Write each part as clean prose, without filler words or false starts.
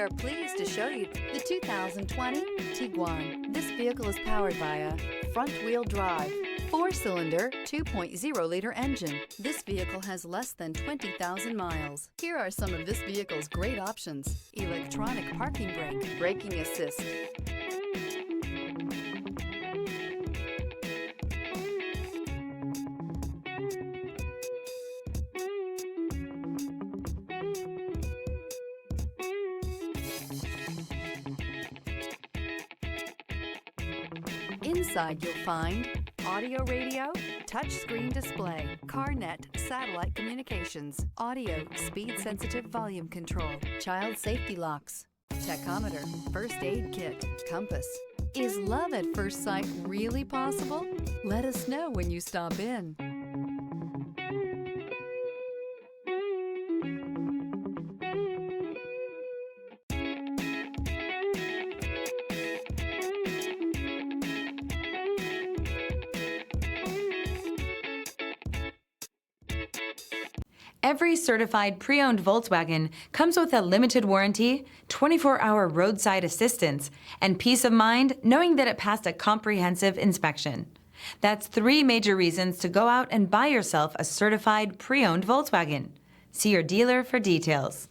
are pleased to show you the 2020 Tiguan. This vehicle is powered by a front-wheel drive, 4-cylinder, 2.0-liter engine. This vehicle has less than 20,000 miles. Here are some of this vehicle's great options: electronic parking brake, braking assist, Inside you'll find audio radio, touchscreen display, CarNet satellite communications, audio speed-sensitive volume control, child safety locks, tachometer, first aid kit, compass. Is love at first sight really possible? Let us know when you stop in. Every certified pre-owned Volkswagen comes with a limited warranty, 24-hour roadside assistance, and peace of mind knowing that it passed a comprehensive inspection. That's 3 major reasons to go out and buy yourself a certified pre-owned Volkswagen. See your dealer for details.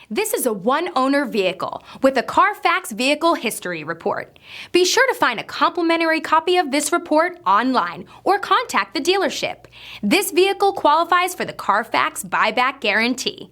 This is a one-owner vehicle with a Carfax Vehicle History Report. Be sure to find a complimentary copy of this report online or contact the dealership. This vehicle qualifies for the Carfax Buyback Guarantee.